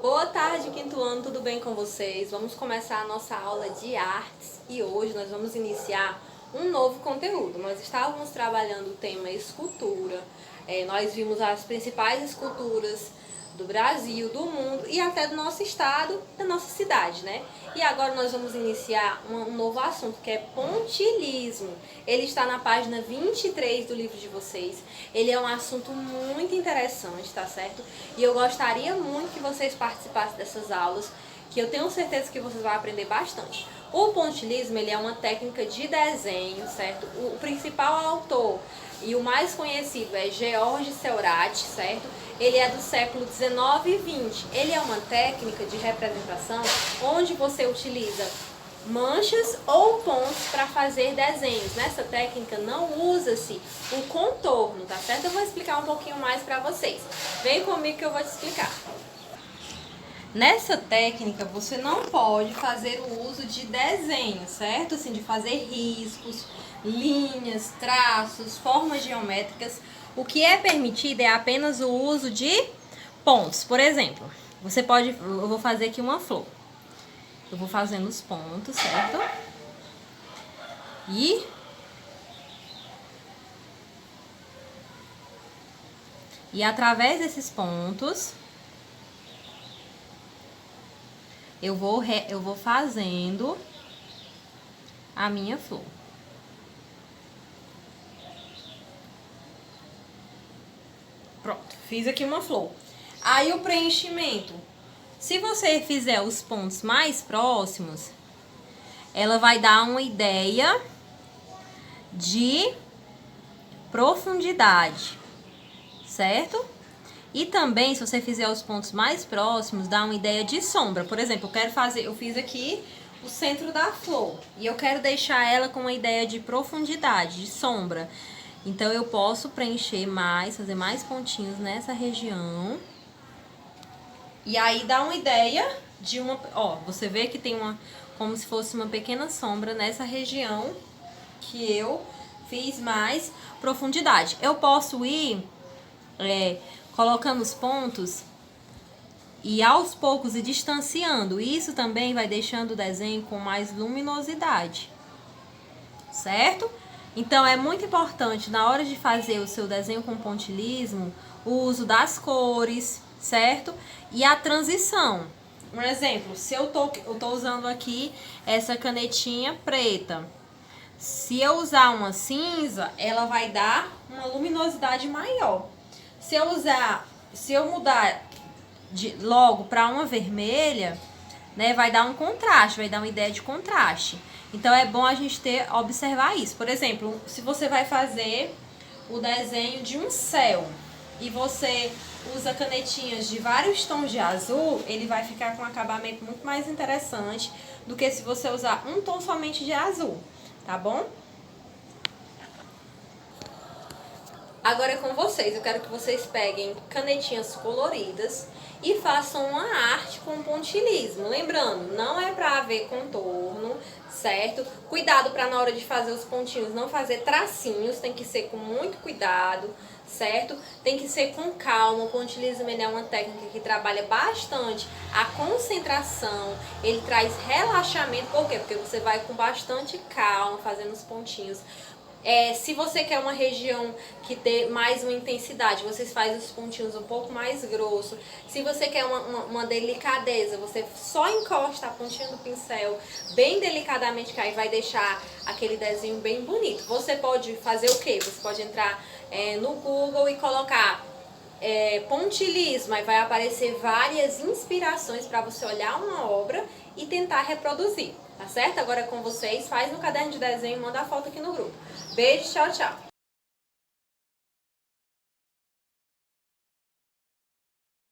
Boa tarde, quinto ano, tudo bem com vocês? Vamos começar a nossa aula de artes e hoje nós vamos iniciar um novo conteúdo. Nós estávamos trabalhando o tema escultura, nós vimos as principais esculturas do Brasil, do mundo e até do nosso estado, da nossa cidade, né? E agora nós vamos iniciar um novo assunto, que é pontilhismo. Ele está na página 23 do livro de vocês. Ele é um assunto muito interessante, tá certo? E eu gostaria muito que vocês participassem dessas aulas, que eu tenho certeza que vocês vão aprender bastante. O pontilhismo, ele é uma técnica de desenho, certo? O principal autor e o mais conhecido é George Seurat, certo? Ele é do século 19 e 20. Ele é uma técnica de representação onde você utiliza manchas ou pontos para fazer desenhos. Nessa técnica não usa-se o contorno, tá certo? Eu vou explicar um pouquinho mais para vocês. Vem comigo que eu vou te explicar. Nessa técnica você não pode fazer o uso de desenho, certo? Assim, de fazer riscos, linhas, traços, formas geométricas. O que é permitido é apenas o uso de pontos. Por exemplo, eu vou fazer aqui uma flor. Eu vou fazendo os pontos, certo? E através desses pontos eu vou fazendo a minha flor. Pronto, fiz aqui uma flor. Aí o preenchimento. Se você fizer os pontos mais próximos, ela vai dar uma ideia de profundidade, certo? E também, se você fizer os pontos mais próximos, dá uma ideia de sombra. Por exemplo, eu fiz aqui o centro da flor e eu quero deixar ela com uma ideia de profundidade, de sombra. Então, eu posso preencher mais, fazer mais pontinhos nessa região. E aí, dá uma ideia de você vê que tem como se fosse uma pequena sombra nessa região que eu fiz mais profundidade. Eu posso ir colocando os pontos e aos poucos ir distanciando. Isso também vai deixando o desenho com mais luminosidade, certo? Então, é muito importante, na hora de fazer o seu desenho com pontilhismo, o uso das cores, certo? E a transição. Um exemplo, se eu tô usando aqui essa canetinha preta. Se eu usar uma cinza, ela vai dar uma luminosidade maior. Se eu mudar logo para uma vermelha, né, vai dar um contraste, vai dar uma ideia de contraste. Então, é bom a gente observar isso. Por exemplo, se você vai fazer o desenho de um céu e você usa canetinhas de vários tons de azul, ele vai ficar com um acabamento muito mais interessante do que se você usar um tom somente de azul, tá bom? Agora é com vocês, eu quero que vocês peguem canetinhas coloridas e façam uma arte com pontilhismo. Lembrando, não é para haver contorno, certo? Cuidado para na hora de fazer os pontinhos não fazer tracinhos, tem que ser com muito cuidado, certo? Tem que ser com calma. O pontilhismo é uma técnica que trabalha bastante a concentração, ele traz relaxamento. Por quê? Porque você vai com bastante calma fazendo os pontinhos. Se você quer uma região que dê mais uma intensidade, você faz os pontinhos um pouco mais grosso. Se você quer uma delicadeza, você só encosta a pontinha do pincel bem delicadamente, que aí vai deixar aquele desenho bem bonito. Você pode fazer o quê? Você pode entrar no Google e colocar pontilhismo, aí vai aparecer várias inspirações para você olhar uma obra e tentar reproduzir, tá certo? Agora é com vocês, faz no caderno de desenho e manda a foto aqui no grupo. Beijo, tchau, tchau!